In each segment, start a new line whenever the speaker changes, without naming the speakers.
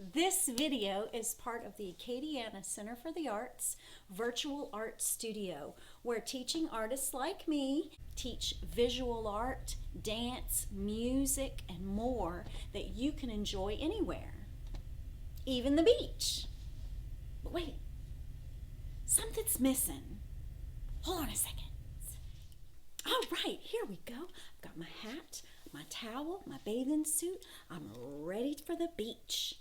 This video is part of the Acadiana Center for the Arts Virtual Art Studio, where teaching artists like me teach visual art, dance, music, and more that you can enjoy anywhere, even the beach. But wait, something's missing. Hold on a second. All right, here we go. I've got my hat, my towel, my bathing suit. I'm ready for the beach.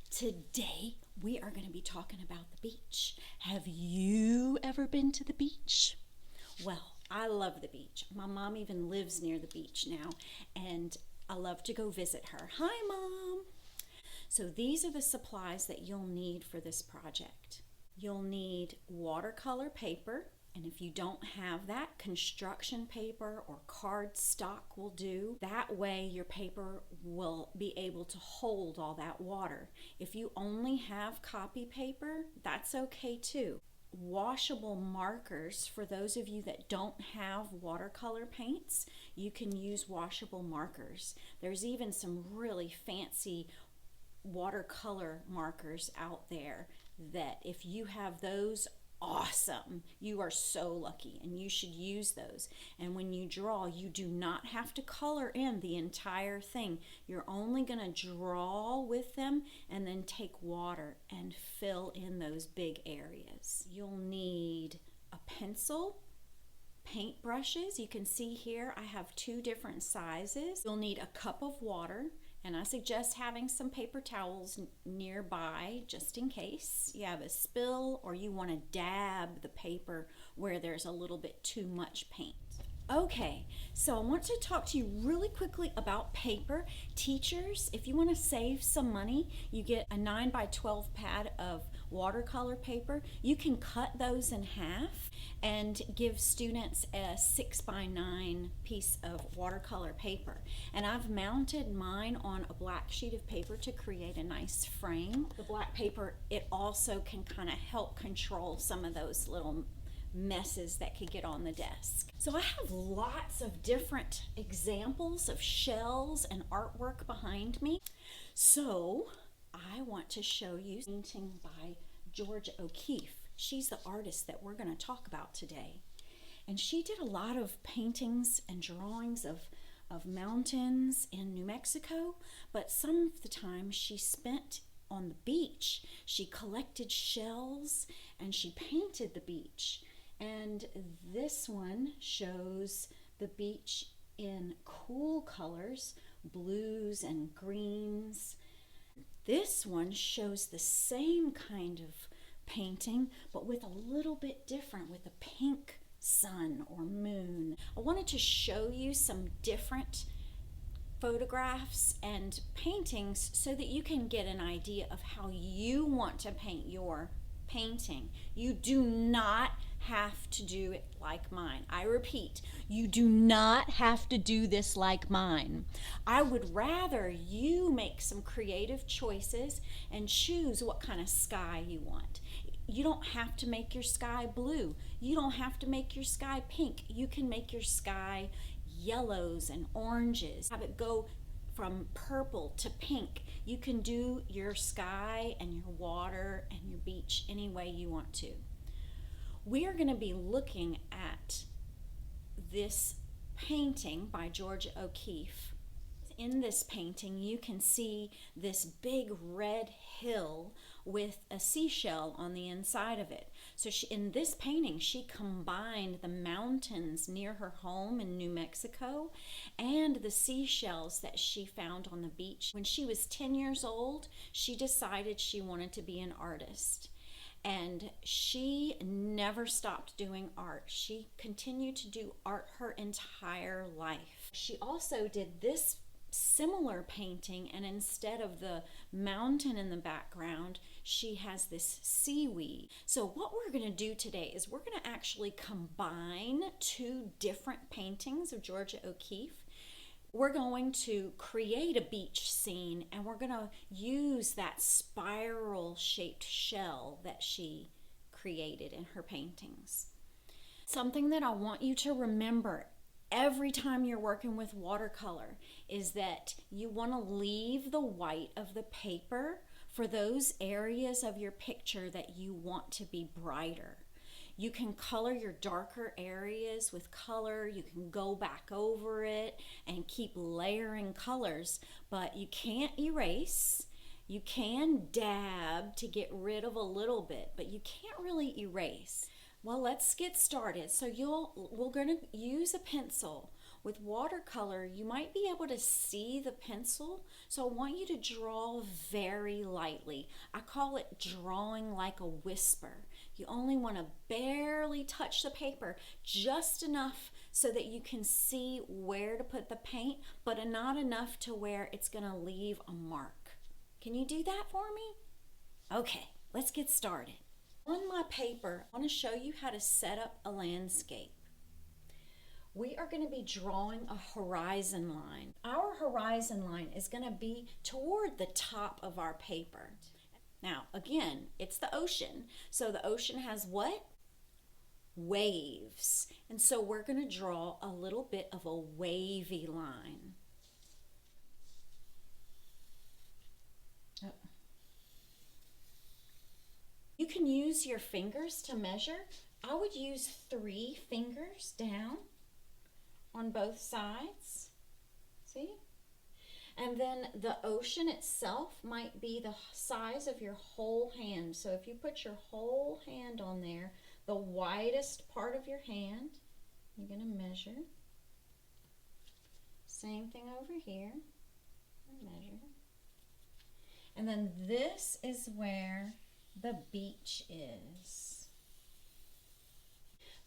Today, we are going to be talking about the beach. Have you ever been to the beach? Well, I love the beach. My mom even lives near the beach now, and I love to go visit her. Hi, Mom. So these are the supplies that you'll need for this project. You'll need watercolor paper, and if you don't have that, construction paper or cardstock will do. That way your paper will be able to hold all that water. If you only have copy paper, that's okay too. Washable markers, for those of you that don't have watercolor paints, you can use washable markers. There's even some really fancy watercolor markers out there that if you have those, awesome. You are so lucky, and you should use those. And when you draw, you do not have to color in the entire thing. You're only going to draw with them and then take water and fill in those big areas. You'll need a pencil, paint brushes. You can see here I have two different sizes. You'll need a cup of water, and I suggest having some paper towels nearby just in case you have a spill or you want to dab the paper where there's a little bit too much paint. Okay, so I want to talk to you really quickly about paper. Teachers, if you want to save some money, you get a 9 by 12 pad of watercolor paper. You can cut those in half and give students a 6 by 9 piece of watercolor paper. And I've mounted mine on a black sheet of paper to create a nice frame. The black paper, it also can kind of help control some of those little messes that could get on the desk. So I have lots of different examples of shells and artwork behind me. So I want to show you a painting by Georgia O'Keeffe. She's the artist that we're going to talk about today. And she did a lot of paintings and drawings of mountains in New Mexico, but some of the time she spent on the beach. She collected shells and she painted the beach. And this one shows the beach in cool colors, blues and greens. This one shows the same kind of painting, but with a little bit different, with a pink sun or moon. I wanted to show you some different photographs and paintings so that you can get an idea of how you want to paint your painting. You do not have to do it like mine. I repeat, you do not have to do this like mine. I would rather you make some creative choices and choose what kind of sky you want. You don't have to make your sky blue. You don't have to make your sky pink. You can make your sky yellows and oranges. Have it go from purple to pink. You can do your sky and your water and your beach any way you want to. We are going to be looking at this painting by Georgia O'Keeffe. In this painting, you can see this big red hill with a seashell on the inside of it. So in this painting, she combined the mountains near her home in New Mexico and the seashells that she found on the beach. When she was 10 years old, she decided she wanted to be an artist. And she never stopped doing art. She continued to do art her entire life. She also did this similar painting, and instead of the mountain in the background, she has this seaweed. So what we're going to do today is we're going to actually combine two different paintings of Georgia O'Keeffe. We're going to create a beach scene, and we're going to use that spiral shaped shell that she created in her paintings. Something that I want you to remember every time you're working with watercolor is that you want to leave the white of the paper for those areas of your picture that you want to be brighter. You can color your darker areas with color. You can go back over it and keep layering colors, but you can't erase. You can dab to get rid of a little bit, but you can't really erase. Well, let's get started. So we're going to use a pencil. With watercolor, you might be able to see the pencil, so I want you to draw very lightly. I call it drawing like a whisper. You only want to barely touch the paper, just enough so that you can see where to put the paint, but not enough to where it's going to leave a mark. Can you do that for me? Okay, let's get started. On my paper, I want to show you how to set up a landscape. We are going to be drawing a horizon line. Our horizon line is going to be toward the top of our paper. Now, again, it's the ocean. So the ocean has what? Waves. And so we're going to draw a little bit of a wavy line. You can use your fingers to measure. I would use 3 fingers down on both sides. See? And then the ocean itself might be the size of your whole hand. So if you put your whole hand on there, the widest part of your hand, you're going to measure. Same thing over here. Measure. And then this is where the beach is.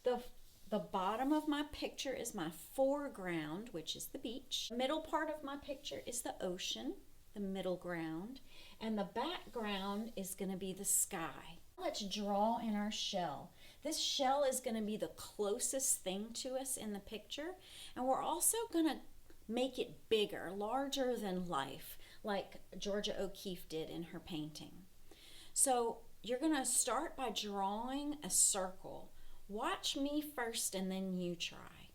The bottom of my picture is my foreground, which is the beach. The middle part of my picture is the ocean, the middle ground, and the background is going to be the sky. Let's draw in our shell. This shell is going to be the closest thing to us in the picture, and we're also going to make it bigger, larger than life, like Georgia O'Keeffe did in her painting. So you're going to start by drawing a circle. Watch me first and then you try.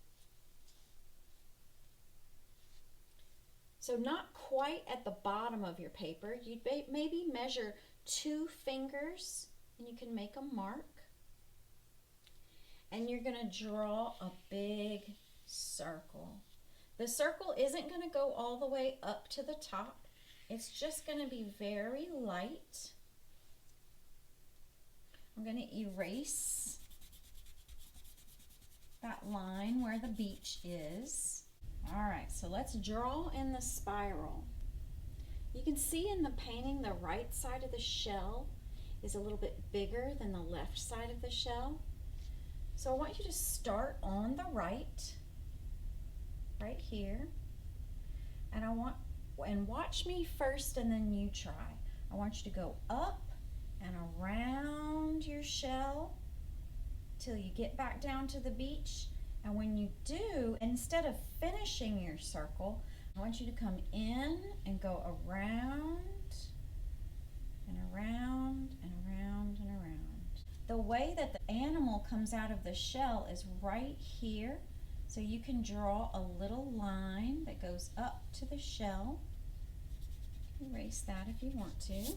So not quite at the bottom of your paper. You'd maybe measure 2 fingers and you can make a mark. And you're going to draw a big circle. The circle isn't going to go all the way up to the top. It's just going to be very light. I'm going to erase that line where the beach is. All right, so let's draw in the spiral. You can see in the painting the right side of the shell is a little bit bigger than the left side of the shell. So I want you to start on the right here, and watch me first and then you try. I want you to go up and around your shell till you get back down to the beach. And when you do, instead of finishing your circle, I want you to come in and go around and around and around and around. The way that the animal comes out of the shell is right here. So you can draw a little line that goes up to the shell. Erase that if you want to.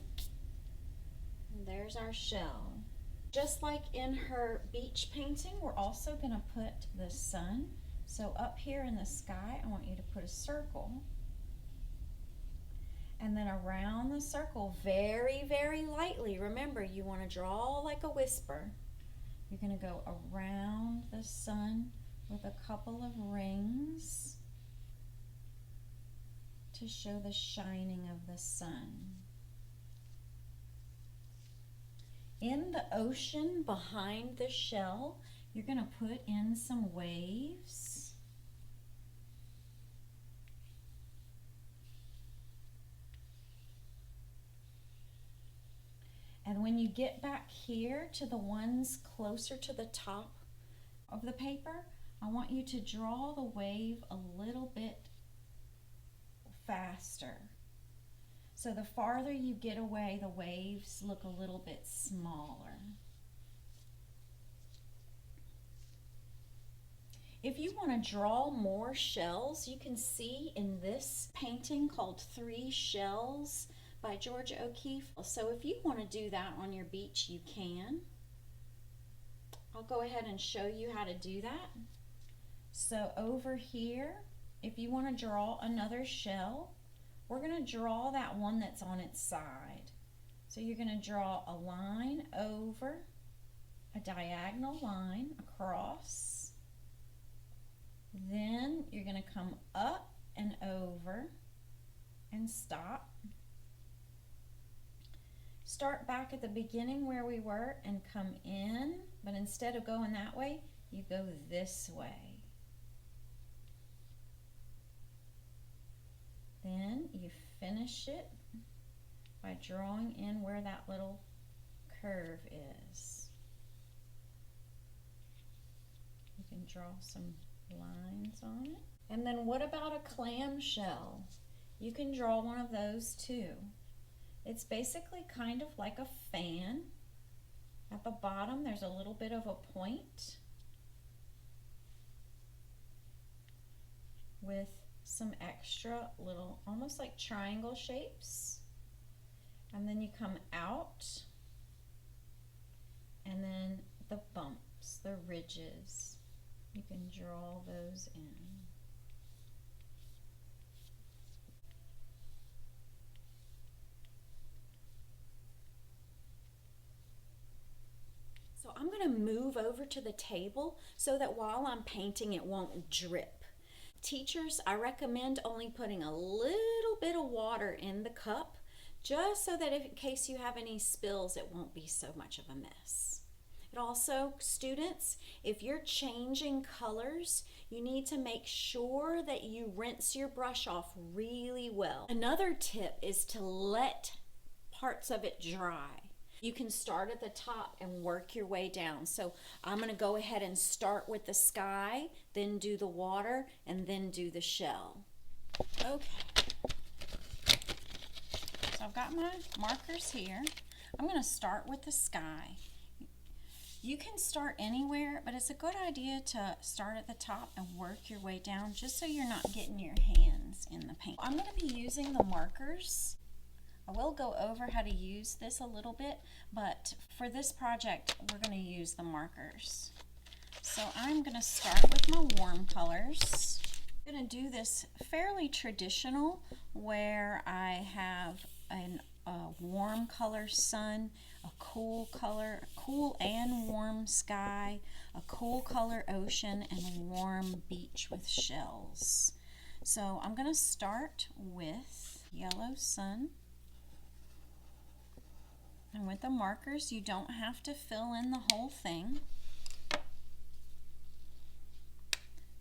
And there's our shell. Just like in her beach painting, we're also going to put the sun. So up here in the sky, I want you to put a circle. And then around the circle, very, very lightly. Remember, you want to draw like a whisper. You're going to go around the sun with a couple of rings to show the shining of the sun. In the ocean behind the shell, you're going to put in some waves. And when you get back here to the ones closer to the top of the paper, I want you to draw the wave a little bit faster. So the farther you get away, the waves look a little bit smaller. If you want to draw more shells, you can see in this painting called 3 Shells by Georgia O'Keeffe. So if you want to do that on your beach, you can. I'll go ahead and show you how to do that. So over here, if you want to draw another shell, we're going to draw that one that's on its side. So you're going to draw a line over, a diagonal line across. Then you're going to come up and over and stop. Start back at the beginning where we were and come in, but instead of going that way, you go this way. Then you finish it by drawing in where that little curve is. You can draw some lines on it. And then what about a clam shell? You can draw one of those too. It's basically kind of like a fan. At the bottom there's a little bit of a point with some extra little, almost like triangle shapes. And then you come out, and then the bumps, the ridges, you can draw those in. So I'm going to move over to the table so that while I'm painting it won't drip. Teachers, I recommend only putting a little bit of water in the cup just so that in case you have any spills, it won't be so much of a mess. And also, students, if you're changing colors, you need to make sure that you rinse your brush off really well. Another tip is to let parts of it dry. You can start at the top and work your way down. So I'm going to go ahead and start with the sky, then do the water, and then do the shell. Okay. So I've got my markers here. I'm going to start with the sky. You can start anywhere, but it's a good idea to start at the top and work your way down just so you're not getting your hands in the paint. I'm going to be using the markers. I will go over how to use this a little bit, but for this project, we're going to use the markers. So I'm going to start with my warm colors. I'm going to do this fairly traditional where I have a warm color sun, a cool color, a cool and warm sky, a cool color ocean, and a warm beach with shells. So I'm going to start with yellow sun. And with the markers, you don't have to fill in the whole thing.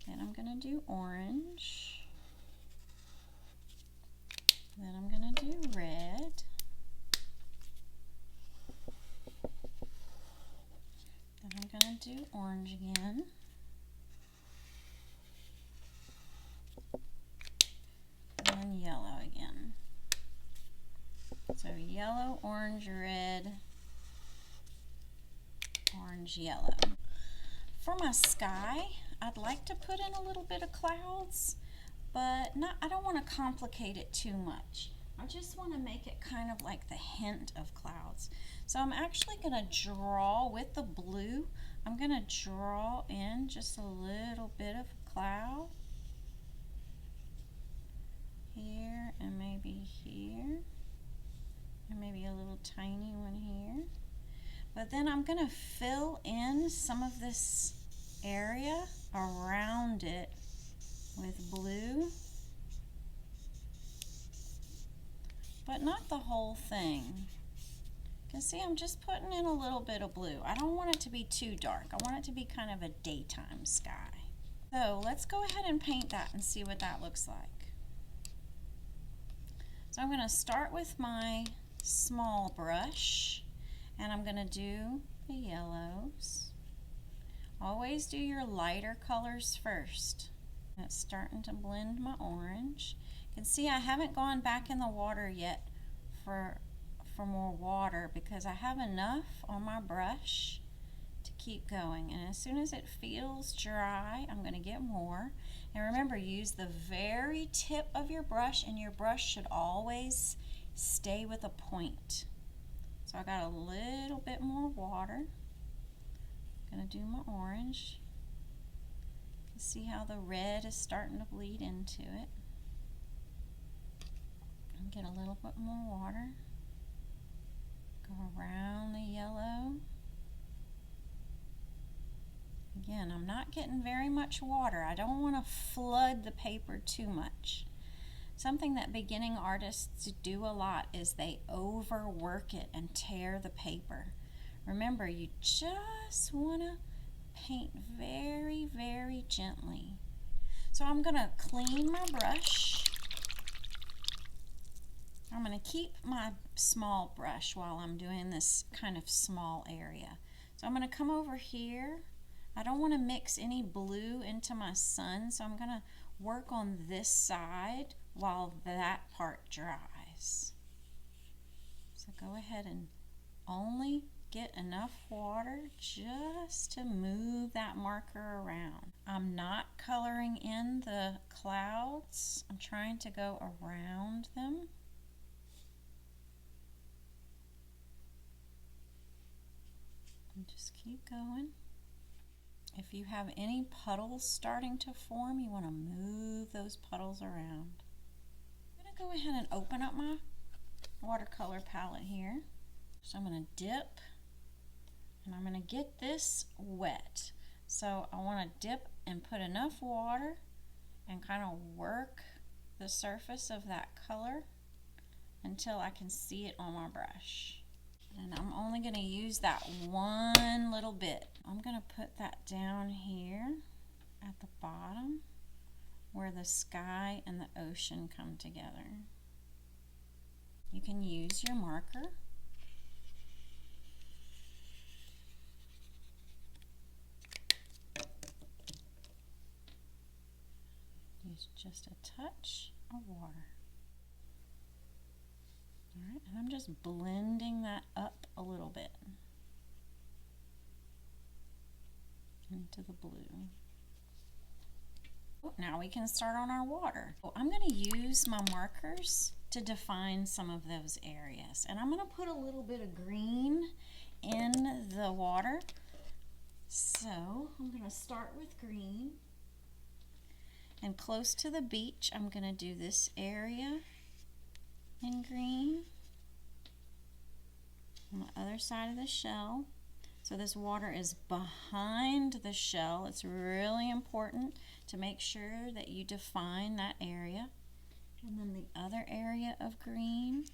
Then I'm going to do orange. Then I'm going to do red. Then I'm going to do orange again. And then yellow again. So yellow, orange, red, orange, yellow. For my sky, I'd like to put in a little bit of clouds, but I don't want to complicate it too much. I just want to make it kind of like the hint of clouds. So I'm actually going to draw with the blue. I'm going to draw in just a little bit of a cloud here and maybe here. And maybe a little tiny one here. But then I'm going to fill in some of this area around it with blue. But not the whole thing. You can see I'm just putting in a little bit of blue. I don't want it to be too dark. I want it to be kind of a daytime sky. So let's go ahead and paint that and see what that looks like. So I'm going to start with my small brush and I'm going to do the yellows. Always do your lighter colors first. And it's starting to blend my orange. You can see I haven't gone back in the water yet for more water because I have enough on my brush to keep going. And as soon as it feels dry, I'm going to get more. And remember, use the very tip of your brush, and your brush should always stay with a point. So I got a little bit more water. I'm going to do my orange. You can see how the red is starting to bleed into it. And get a little bit more water. Go around the yellow. Again, I'm not getting very much water. I don't want to flood the paper too much. Something that beginning artists do a lot is they overwork it and tear the paper. Remember, you just want to paint very, very gently. So I'm going to clean my brush. I'm going to keep my small brush while I'm doing this kind of small area. So I'm going to come over here. I don't want to mix any blue into my sun, so I'm going to work on this side while that part dries. So go ahead and only get enough water just to move that marker around. I'm not coloring in the clouds. I'm trying to go around them. And just keep going. If you have any puddles starting to form, you want to move those puddles around. I'm going to go ahead and open up my watercolor palette here. So I'm going to dip, and I'm going to get this wet. So I want to dip and put enough water and kind of work the surface of that color until I can see it on my brush. And I'm only going to use that one little bit. I'm going to put that down here at the bottom where the sky and the ocean come together. You can use your marker. Use just a touch of water. Alright, and I'm just blending that up a little bit into the blue. Now we can start on our water. I'm going to use my markers to define some of those areas. And I'm going to put a little bit of green in the water. So I'm going to start with green. And close to the beach, I'm going to do this area in green on the other side of the shell. So this water is behind the shell. It's really important to make sure that you define that area. And then the other area of green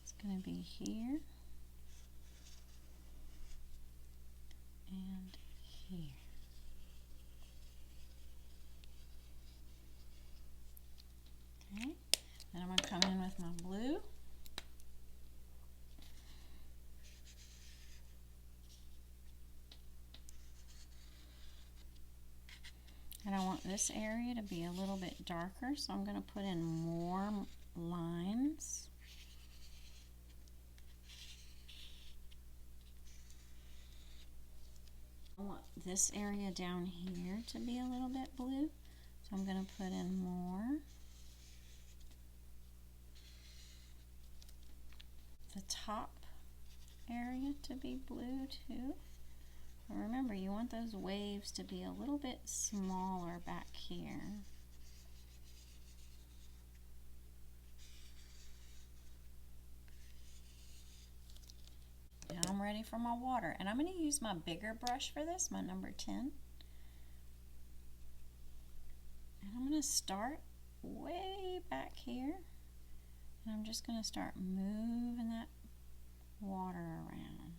is going to be here and here. Okay. Then I'm going to come in with my blue. And I want this area to be a little bit darker, so I'm going to put in more lines. I want this area down here to be a little bit blue, so I'm going to put in more. The top area to be blue too. But remember, you want those waves to be a little bit smaller back here. Now I'm ready for my water, and I'm going to use my bigger brush for this, my number 10. And I'm going to start way back here. And I'm just going to start moving that water around.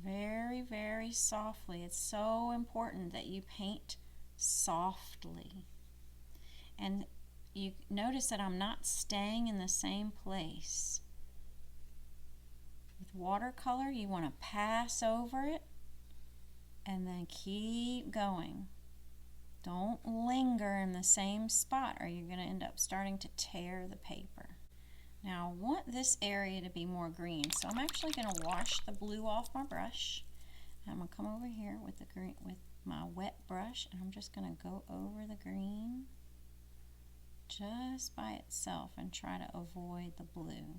Very, very softly. It's so important that you paint softly. And you notice that I'm not staying in the same place. With watercolor, you want to pass over it and then keep going. Don't linger in the same spot or you're going to end up starting to tear the paper. Now I want this area to be more green, so I'm actually going to wash the blue off my brush. I'm going to come over here with the green with my wet brush, and I'm just going to go over the green just by itself and try to avoid the blue.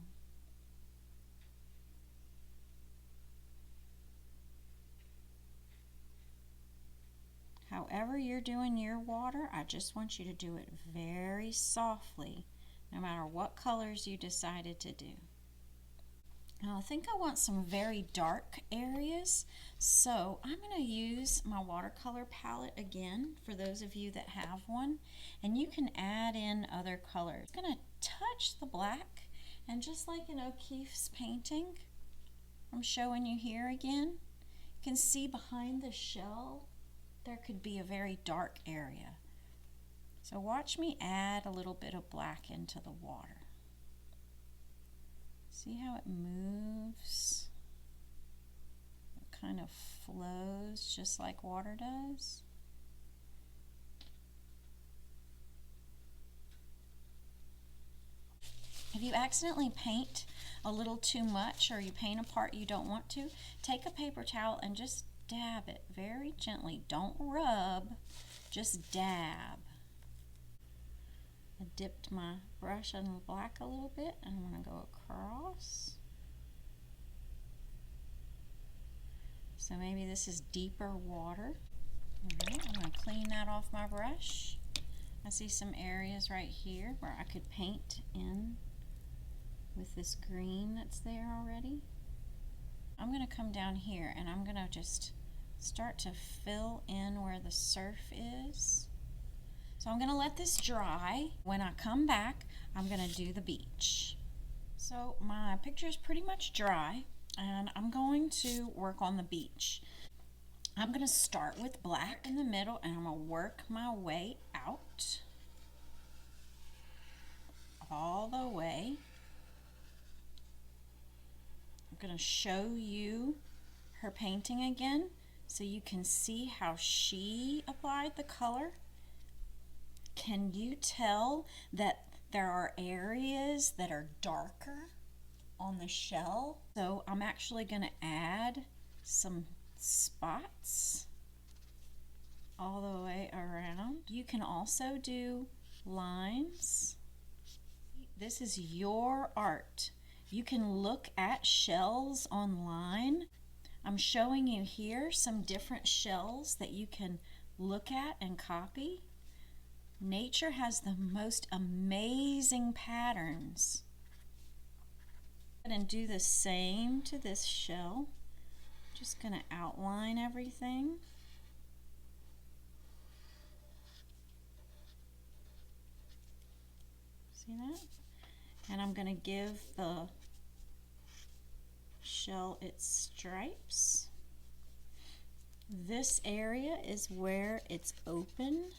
However you're doing your water, I just want you to do it very softly, no matter what colors you decided to do. Now I think I want some very dark areas, so I'm going to use my watercolor palette again for those of you that have one, and you can add in other colors. I'm going to touch the black, and just like in O'Keeffe's painting, I'm showing you here again, you can see behind the shell there could be a very dark area. So watch me add a little bit of black into the water. See how it moves? It kind of flows just like water does. If you accidentally paint a little too much or you paint a part you don't want to, take a paper towel and just dab it very gently. Don't rub, just dab. I dipped my brush in the black a little bit and I'm going to go across. So maybe this is deeper water. Alright, I'm going to clean that off my brush. I see some areas right here where I could paint in with this green that's there already. I'm going to come down here and I'm going to just start to fill in where the surf is. So I'm going to let this dry. When I come back, I'm going to do the beach. So my picture is pretty much dry and I'm going to work on the beach. I'm going to start with black in the middle and I'm going to work my way out all the way. I'm going to show you her painting again so you can see how she applied the color. Can you tell that there are areas that are darker on the shell? So I'm actually going to add some spots all the way around. You can also do lines. This is your art. You can look at shells online. I'm showing you here some different shells that you can look at and copy. Nature has the most amazing patterns. And do the same to this shell. Just going to outline everything. See that? And I'm going to give the shell its stripes. This area is where it's open,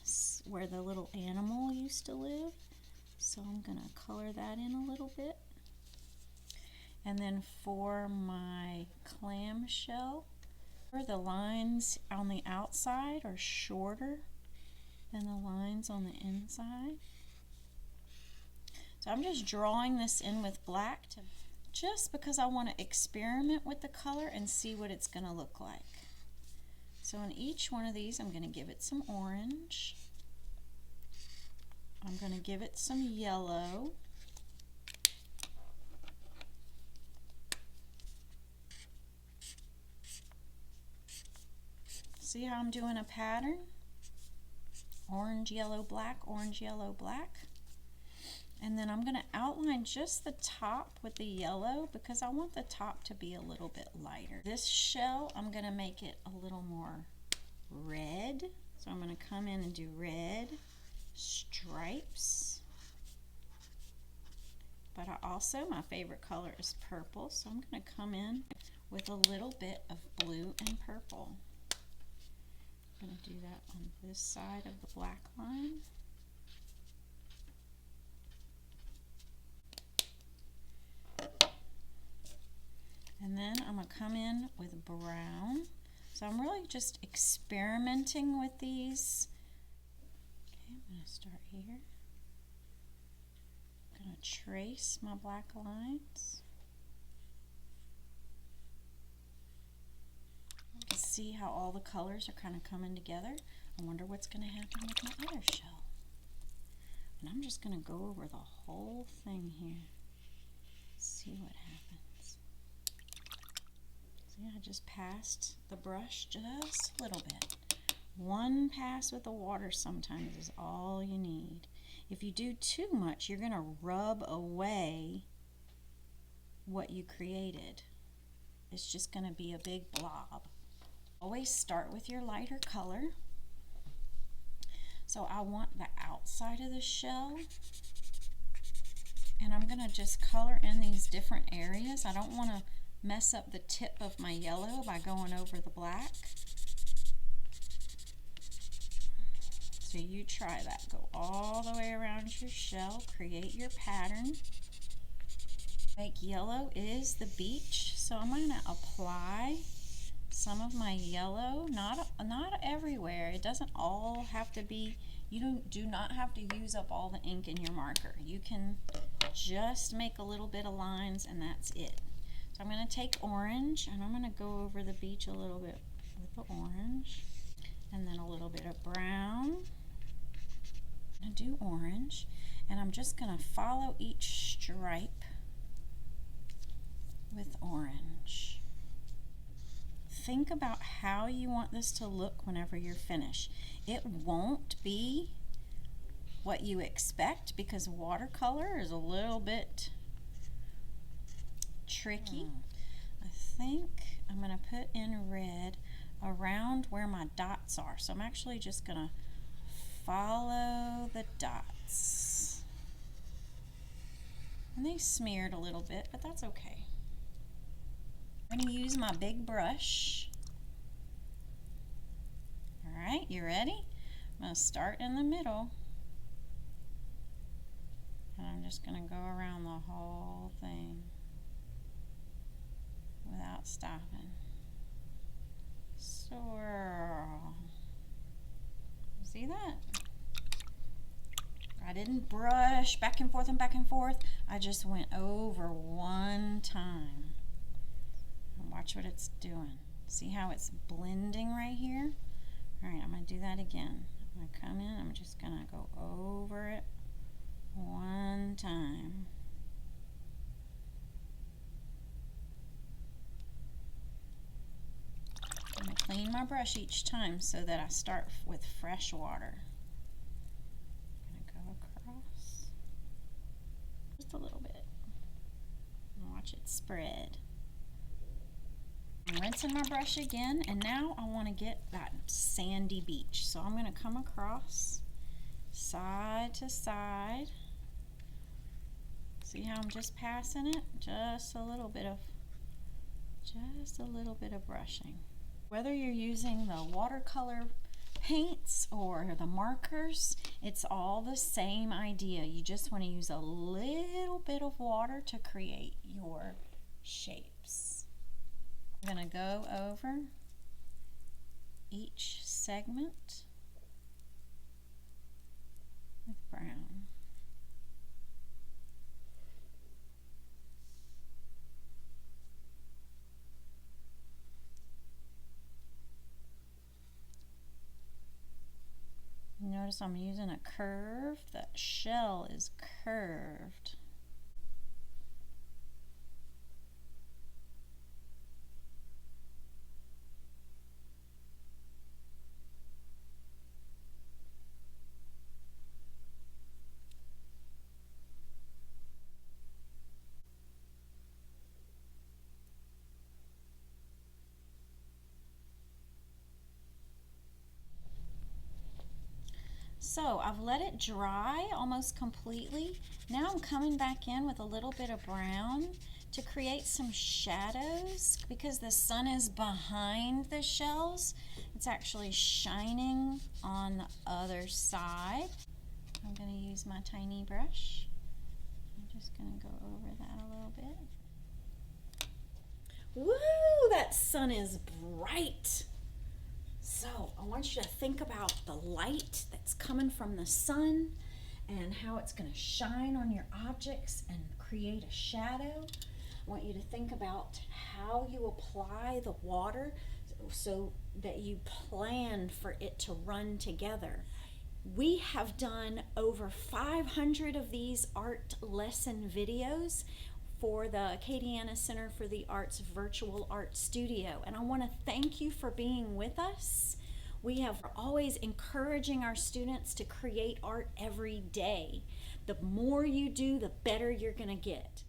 where the little animal used to live. So I'm going to color that in a little bit. And then for my clam shell, the lines on the outside are shorter than the lines on the inside. So I'm just drawing this in with black just because I want to experiment with the color and see what it's going to look like. So in each one of these I'm going to give it some orange. I'm going to give it some yellow. See how I'm doing a pattern? Orange, yellow, black, orange, yellow, black. And then I'm going to outline just the top with the yellow because I want the top to be a little bit lighter. This shell, I'm going to make it a little more red. So I'm going to come in and do red stripes. But I also, my favorite color is purple, so I'm going to come in with a little bit of blue and purple. I'm going to do that on this side of the black line. And then I'm going to come in with brown. So I'm really just experimenting with these. Okay, I'm going to start here. I'm going to trace my black lines. You can see how all the colors are kind of coming together. I wonder what's going to happen with my other shell. And I'm just going to go over the whole thing here. See what happens. See, I just passed the brush just a little bit. One pass with the water sometimes is all you need. If you do too much, you're going to rub away what you created. It's just going to be a big blob. Always start with your lighter color. So I want the outside of the shell, and I'm going to just color in these different areas. I don't want to mess up the tip of my yellow by going over the black. So you try that. Go all the way around your shell, create your pattern. Like yellow is the beach, so I'm going to apply some of my yellow, not everywhere. It doesn't all have to be, you do not have to use up all the ink in your marker. You can just make a little bit of lines and that's it. So I'm going to take orange and I'm going to go over the beach a little bit with the orange, and then a little bit of brown. I'm going to do orange, and I'm just going to follow each stripe with orange. Think about how you want this to look whenever you're finished. It won't be what you expect because watercolor is a little bit tricky. I think I'm going to put in red around where my dots are. So I'm actually just going to follow the dots. And they smeared a little bit, but that's okay. I'm going to use my big brush. Alright, you ready? I'm going to start in the middle. And I'm just going to go around the whole thing without stopping. Swirl. See that? I didn't brush back and forth and back and forth. I just went over one time. Watch what it's doing. See how it's blending right here? Alright, I'm going to do that again. I'm going to come in, I'm just going to go over it one time. I'm going to clean my brush each time so that I start with fresh water. I'm going to go across just a little bit and watch it spread. I'm rinsing my brush again, and now I want to get that sandy beach. So I'm going to come across side to side. See how I'm just passing it? Just a little bit of brushing. Whether you're using the watercolor paints or the markers, it's all the same idea. You just want to use a little bit of water to create your shapes. I'm going to go over each segment with brown. Notice I'm using a curve. That shell is curved. So I've let it dry almost completely. Now I'm coming back in with a little bit of brown to create some shadows because the sun is behind the shells. It's actually shining on the other side. I'm going to use my tiny brush. I'm just going to go over that a little bit. Woo! That sun is bright. So I want you to think about the light that's coming from the sun and how it's going to shine on your objects and create a shadow. I want you to think about how you apply the water so that you plan for it to run together. We have done over 500 of these art lesson videos for the Acadiana Center for the Arts Virtual Art Studio. And I want to thank you for being with us. We have always encouraging our students to create art every day. The more you do, the better you're going to get.